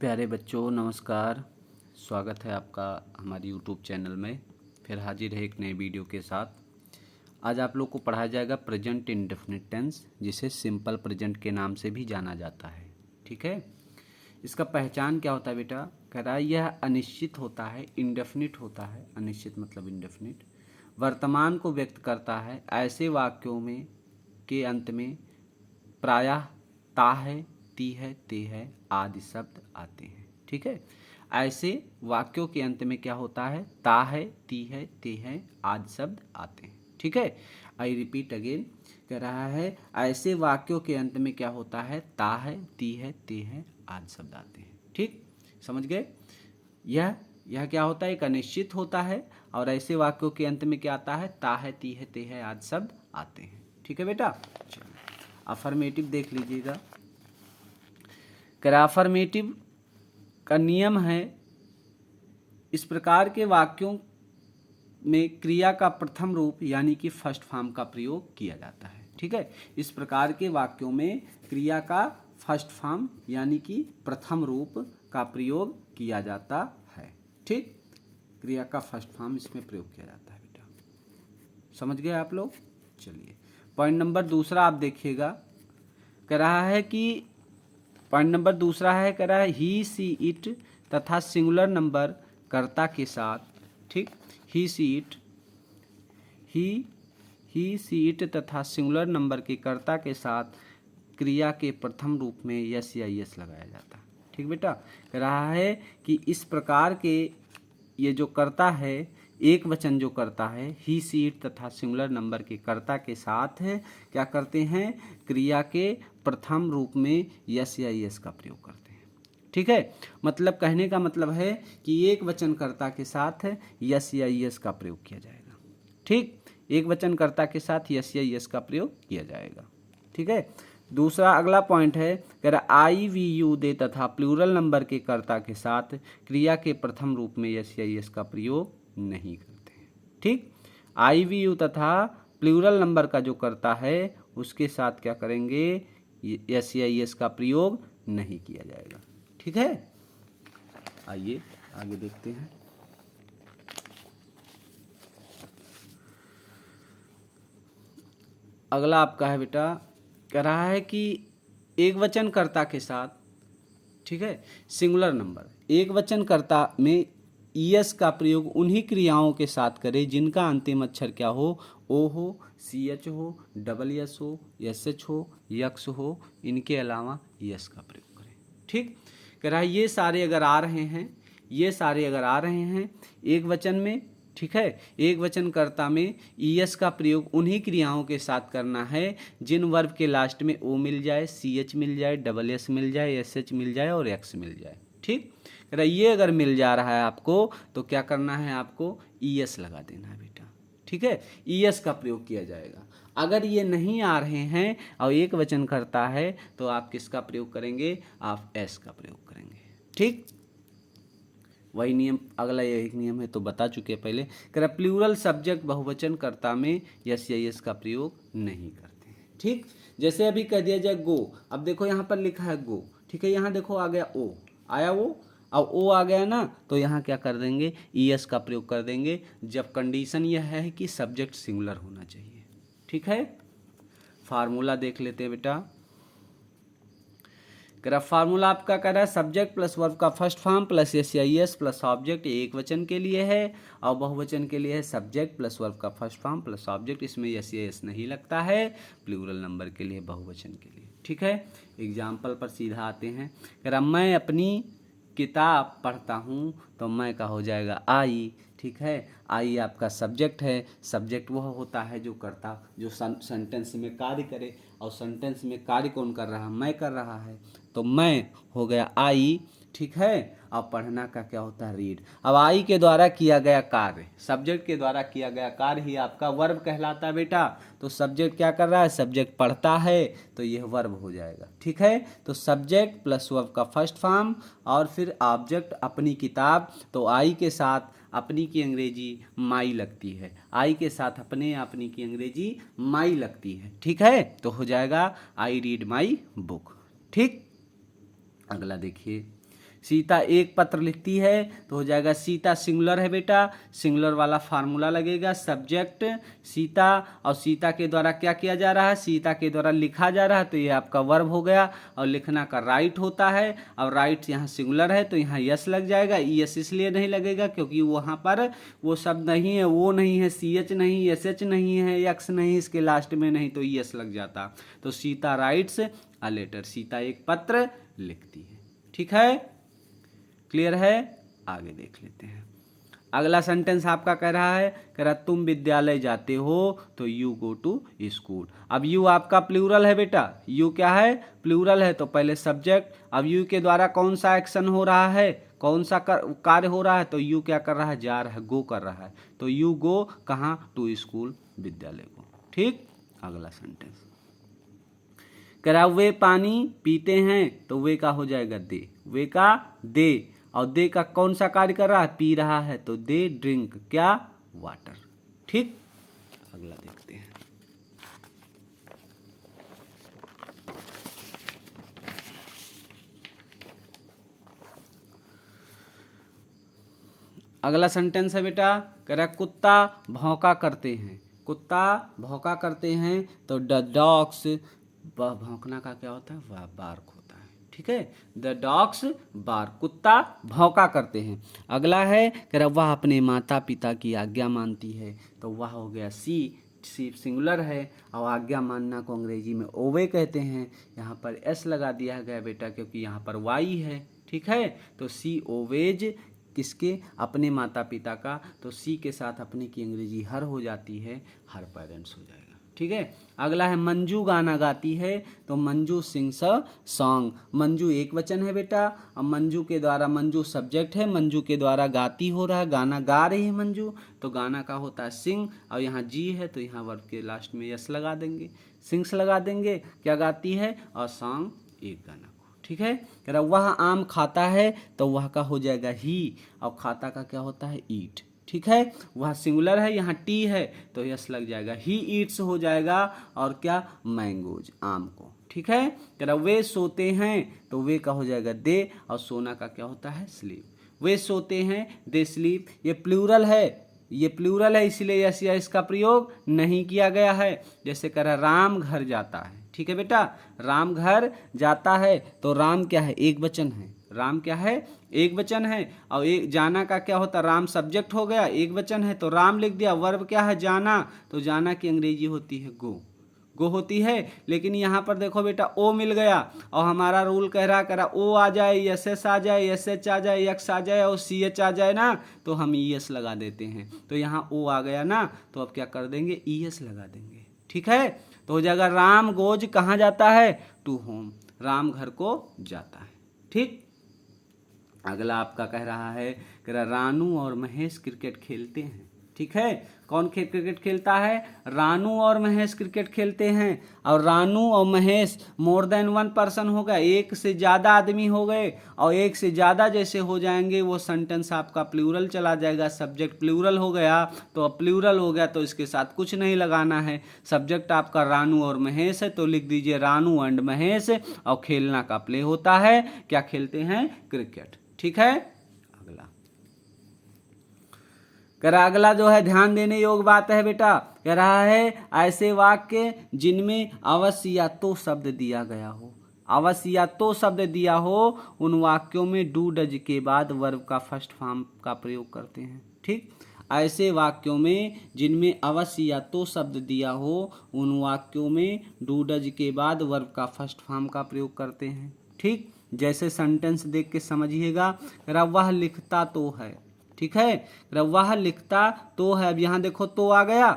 प्यारे बच्चों नमस्कार। स्वागत है आपका हमारी यूट्यूब चैनल में। फिर हाजिर है एक नए वीडियो के साथ। आज आप लोग को पढ़ाया जाएगा प्रेजेंट इंडेफिनिट टेंस, जिसे सिंपल प्रेजेंट के नाम से भी जाना जाता है। ठीक है, इसका पहचान क्या होता है बेटा? कह रहा है यह अनिश्चित होता है, इंडेफिनिट होता है। अनिश्चित मतलब इंडेफिनिट। वर्तमान को व्यक्त करता है। ऐसे वाक्यों में के अंत में प्रायः ता है, ती है, ते है आदि शब्द आते हैं। ठीक है, ऐसे वाक्यों के अंत में क्या होता है? ता है, ती है, ते है आदि शब्द आते हैं। ठीक है, आई रिपीट अगेन। कह रहा है ऐसे वाक्यों के अंत में क्या होता है? ता है, ती है, ते है आदि शब्द आते हैं। ठीक, समझ गए? यह क्या होता है? एक अनिश्चित होता है और ऐसे वाक्यों के अंत में क्या आता है? ता है, ती है, ते है आदि शब्द आते हैं। ठीक है बेटा, चलिए अफर्मेटिव देख लीजिएगा। अफर्मेटिव का नियम है, इस प्रकार के वाक्यों में क्रिया का प्रथम रूप यानी कि फर्स्ट फॉर्म का प्रयोग किया जाता है। ठीक है, इस प्रकार के वाक्यों में क्रिया का फर्स्ट फॉर्म यानी कि प्रथम रूप का प्रयोग किया जाता है। ठीक, क्रिया का फर्स्ट फॉर्म इसमें प्रयोग किया जाता है बेटा। समझ गए आप लोग? चलिए पॉइंट नंबर दूसरा आप देखिएगा। कह रहा है कि पॉइंट नंबर दूसरा है, कह रहा है ही सी इट तथा सिंगुलर नंबर कर्ता के साथ। ठीक, he she it, he she it तथा सिंगुलर नंबर के कर्ता के साथ क्रिया के प्रथम रूप में यस या यस लगाया जाता है। ठीक बेटा, कह रहा है कि इस प्रकार के ये जो कर्ता है, एक वचन जो करता है, ही सी इट तथा सिंगुलर नंबर के कर्ता के साथ क्या करते हैं? क्रिया के प्रथम रूप में यस या यस का प्रयोग करते हैं। ठीक है, मतलब कहने का मतलब है कि एक वचन कर्ता के साथ यस या यस का प्रयोग किया जाएगा। ठीक, एक वचन कर्ता के साथ यस या यस का प्रयोग किया जाएगा। ठीक है, दूसरा अगला पॉइंट है, कह रहा आई वी यू दे तथा प्लूरल नंबर के कर्ता के साथ क्रिया के प्रथम रूप में यस या यस का प्रयोग नहीं करते हैं। ठीक, आई वी यू तथा प्लूरल नंबर का जो कर्ता है उसके साथ क्या करेंगे? यस या यस का प्रयोग नहीं किया जाएगा। ठीक है, आइए आगे देखते हैं। अगला आपका है बेटा, कह रहा है कि एक वचन कर्ता के साथ, ठीक है, सिंगुलर नंबर एक वचन कर्ता में ईएस का प्रयोग उन्हीं क्रियाओं के साथ करें जिनका अंतिम अक्षर क्या हो? ओ हो, सी एच हो, डबल एस हो, एस एच हो, यक्स हो, इनके अलावा यस का प्रयोग करें। ठीक, कह रहा है ये सारे अगर आ रहे हैं, ये सारे अगर आ रहे हैं एक वचन में, ठीक है, एक वचन कर्ता में ईएस का प्रयोग उन्हीं क्रियाओं के साथ करना है जिन वर्ब के लास्ट में ओ मिल जाए, सी एच मिल जाए, डबल एस मिल जाए, एस एच मिल जाए और एक्स मिल जाए। ठीक, ये अगर मिल जा रहा है आपको तो क्या करना है? आपको ईएस लगा देना है बेटा। ठीक है, ईएस का प्रयोग किया जाएगा। अगर ये नहीं आ रहे हैं और एक वचन करता है तो आप किसका प्रयोग करेंगे? आप एस का प्रयोग करेंगे। ठीक, वही नियम, अगला यही नियम है तो बता चुके पहले। कह रहा प्लूरल सब्जेक्ट बहुवचन कर्ता में यस या यस का प्रयोग नहीं करते हैं। ठीक, जैसे अभी कह दिया जाए गो, अब देखो यहाँ पर लिखा है गो, ठीक है, यहाँ देखो आ गया ओ, आया वो, अब ओ आ गया ना, तो यहाँ क्या कर देंगे? ईएस का प्रयोग कर देंगे जब कंडीशन यह है कि सब्जेक्ट सिंगुलर होना चाहिए। ठीक है, फार्मूला देख लेते हैं बेटा। फार्मूला आपका कह रहा है सब्जेक्ट प्लस वर्ब का फर्स्ट फॉर्म प्लस एस या एस प्लस ऑब्जेक्ट, एक वचन के लिए है, और बहुवचन के लिए है सब्जेक्ट प्लस वर्ब का फर्स्ट फॉर्म प्लस ऑब्जेक्ट, इसमें एस या एस नहीं लगता है। प्लूरल नंबर के लिए, बहुवचन के लिए। ठीक है, एग्जाम्पल पर सीधा आते हैं। कह रहा मैं अपनी किताब पढ़ता हूँ, तो मैं का हो जाएगा आई। ठीक है, आई आपका सब्जेक्ट है। सब्जेक्ट वह होता है जो करता, जो सेंटेंस में कार्य करे, और सेंटेंस में कार्य कौन कर रहा है? मैं कर रहा है, तो मैं हो गया आई। ठीक है, अब पढ़ना का क्या होता है? रीड। अब आई के द्वारा किया गया कार्य, सब्जेक्ट के द्वारा किया गया कार्य ही आपका वर्ब कहलाता है बेटा। तो सब्जेक्ट क्या कर रहा है? सब्जेक्ट पढ़ता है, तो यह वर्ब हो जाएगा। ठीक है, तो सब्जेक्ट प्लस वर्ब का फर्स्ट फॉर्म और फिर ऑब्जेक्ट अपनी किताब, तो आई के साथ अपनी की अंग्रेजी माई लगती है, आई के साथ अपने अपनी की अंग्रेजी माई लगती है। ठीक है, तो हो जाएगा आई रीड माई बुक। ठीक, अगला देखिए, सीता एक पत्र लिखती है तो हो जाएगा सीता सिंगुलर है बेटा, सिंगुलर वाला फार्मूला लगेगा, सब्जेक्ट सीता, और सीता के द्वारा क्या किया जा रहा है, सीता के द्वारा लिखा जा रहा है, तो ये आपका वर्ब हो गया, और लिखना का राइट होता है, और राइट यहाँ सिंगुलर है तो यहाँ यस लग जाएगा। यस इसलिए नहीं लगेगा क्योंकि वहाँ पर वो शब्द नहीं है, वो नहीं है, सी एच नहीं, एस एच नहीं है, एक्स नहीं, इसके लास्ट में नहीं, तो यस लग जाता। तो Sita writes a letter, Sita एक पत्र लिखती है। ठीक है, क्लियर है? आगे देख लेते हैं। अगला सेंटेंस आपका कह रहा है, कह रहा तुम विद्यालय जाते हो तो यू गो टू स्कूल। अब यू आपका प्लूरल है बेटा, यू क्या है, प्लूरल है, तो पहले सब्जेक्ट, अब यू के द्वारा कौन सा एक्शन हो रहा है, कौन सा कार्य हो रहा है, तो यू क्या कर रहा है, जा रहा है, गो कर रहा है, तो यू गो कहाँ, टू स्कूल, विद्यालय को। ठीक, अगला सेंटेंस कह रहा वे पानी पीते हैं तो वे का हो जाएगा दे, वे का दे, और दे का कौन सा कार्य कर रहा है, पी रहा है, तो दे ड्रिंक क्या, वाटर। ठीक, अगला देखते हैं। अगला सेंटेंस है बेटा, कह रहा कुत्ता भौंका करते हैं, कुत्ता भौंका करते हैं, तो द डॉग्स, भौंकना का क्या होता है, वह बार्क होता है। ठीक है, द डॉग्स बार्क, कुत्ता भौंका करते हैं। अगला है, कह रहा वह अपने माता पिता की आज्ञा मानती है, तो वह हो गया सी, सी सिंगुलर है, और आज्ञा मानना को अंग्रेजी में ओवे कहते हैं। यहाँ पर एस लगा दिया गया बेटा क्योंकि यहाँ पर वाई है। ठीक है, तो सी ओवेज किसके, अपने माता पिता का, तो सी के साथ अपने की अंग्रेजी हर हो जाती है, हर पेरेंट्स हो जाएगा। ठीक है, अगला है मंजू गाना गाती है, तो Manju sings a song, Manju एक वचन है बेटा, और मंजू के द्वारा, मंजू सब्जेक्ट है, मंजू के द्वारा गाती हो रहा है, गाना गा रही है मंजू, तो गाना का होता है सिंग, और यहाँ जी है तो यहाँ वर्ब के लास्ट में यस लगा देंगे, सिंग्स लगा देंगे, क्या गाती है, और सॉन्ग एक गाना। ठीक है, कह रहा वह आम खाता है, तो वह का हो जाएगा ही, और खाता का क्या होता है, ईट। ठीक है, वह सिंगुलर है, यहाँ टी है तो यस लग जाएगा, ही ईट्स हो जाएगा, और क्या, मैंगोज, आम को। ठीक है, कह रहा वे सोते हैं, तो वे का हो जाएगा दे, और सोना का क्या होता है, स्लीप, वे सोते हैं, दे स्लीप। ये प्लूरल है, ये प्लूरल है, इसलिए यस या इसका प्रयोग नहीं किया गया है। जैसे कह रहा राम घर जाता है, ठीक है बेटा, राम घर जाता है, तो राम क्या है, एक वचन है, राम क्या है, एक वचन है, और एक जाना का क्या होता, राम सब्जेक्ट हो गया, एक वचन है तो राम लिख दिया, वर्ब क्या है, जाना, तो जाना की अंग्रेजी होती है गो, गो होती है। लेकिन यहाँ पर देखो बेटा ओ मिल गया, और हमारा रूल कह रहा ओ आ जाए, एस एस आ जाए, एस एच आ जाए, एक्स आ जाए, और सी एच आ जाए ना, तो हम ई एस लगा देते हैं, तो यहाँ ओ आ गया ना, तो अब क्या कर देंगे, ई एस लगा देंगे। ठीक है, तो हो जाएगा राम गोज कहाँ जाता है, टू होम, राम घर को जाता है। ठीक, अगला आपका कह रहा है, कह रहा रानू और महेश क्रिकेट खेलते हैं। ठीक है, कौन क्रिकेट खेलता है, रानू और महेश क्रिकेट खेलते हैं, और रानू और Mahesh more than one person हो गया, एक से ज़्यादा आदमी हो गए, और एक से ज़्यादा जैसे हो जाएंगे वो सेंटेंस आपका प्लूरल चला जाएगा, सब्जेक्ट प्लूरल हो गया, तो अब प्लूरल हो गया तो इसके साथ कुछ नहीं लगाना है, सब्जेक्ट आपका रानू और महेश है, तो लिख दीजिए रानू एंड महेश, और खेलना का प्ले होता है, क्या खेलते हैं, क्रिकेट। ठीक है, अगला कह रहा, अगला जो है ध्यान देने योग्य बात है बेटा, कह रहा है ऐसे वाक्य जिनमें अवश्य या तो शब्द दिया गया हो, अवश्य या तो शब्द दिया हो, उन वाक्यों में डू डज के बाद वर्ब का फर्स्ट फॉर्म का प्रयोग करते हैं। ठीक, ऐसे वाक्यों में जिनमें अवश्य या तो शब्द दिया हो, उन वाक्यों में डू डज के बाद वर्ब का फर्स्ट फॉर्म का प्रयोग करते हैं। ठीक, जैसे सेंटेंस देख के समझिएगा, वह लिखता तो है। ठीक है, वह लिखता तो है, अब यहाँ देखो तो आ गया,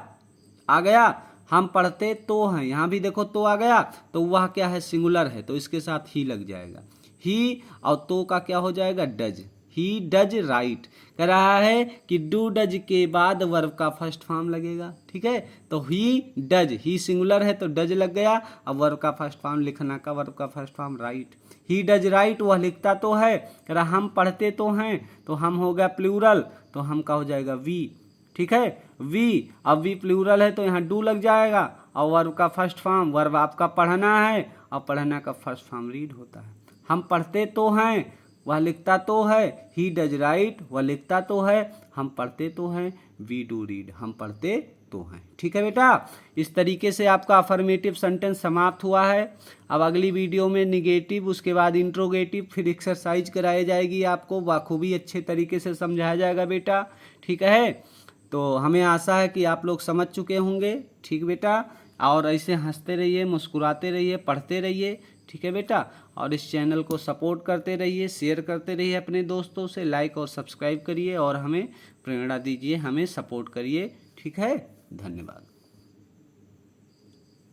आ गया, हम पढ़ते तो हैं, यहाँ भी देखो तो आ गया, तो वह क्या है, सिंगुलर है, तो इसके साथ ही लग जाएगा, ही, और तो का क्या हो जाएगा, डज, ही डज राइट। कह रहा है कि डू डज के बाद वर्ब का फर्स्ट फॉर्म लगेगा। ठीक है, तो ही डज, ही सिंगुलर है तो डज लग गया, अब वर्ब का फर्स्ट फॉर्म लिखना का वर्ब का first form right, he does right, वह लिखता तो है। कह रहा हम पढ़ते तो हैं, तो हम हो गया प्लूरल, तो हम का हो जाएगा वी। ठीक है, वी, अब वी प्लूरल है तो यहाँ डू लग जाएगा, और वर्ब का फर्स्ट फॉर्म, वर्ब आपका पढ़ना है, और पढ़ना का फर्स्ट फॉर्म रीड होता है। हम पढ़ते तो हैं, वह लिखता तो है, ही डज राइट वह लिखता तो है, हम पढ़ते तो हैं, वी डू रीड हम पढ़ते तो हैं। ठीक है बेटा, इस तरीके से आपका अफर्मेटिव सेंटेंस समाप्त हुआ है। अब अगली वीडियो में निगेटिव, उसके बाद इंट्रोगेटिव, फिर एक्सरसाइज कराई जाएगी, आपको बखूबी अच्छे तरीके से समझाया जाएगा बेटा। ठीक है, तो हमें आशा है कि आप लोग समझ चुके होंगे। ठीक बेटा, और ऐसे हंसते रहिए, मुस्कुराते रहिए, पढ़ते रहिए। ठीक है बेटा, और इस चैनल को सपोर्ट करते रहिए, शेयर करते रहिए अपने दोस्तों से, लाइक और सब्सक्राइब करिए और हमें प्रेरणा दीजिए, हमें सपोर्ट करिए। ठीक है, धन्यवाद।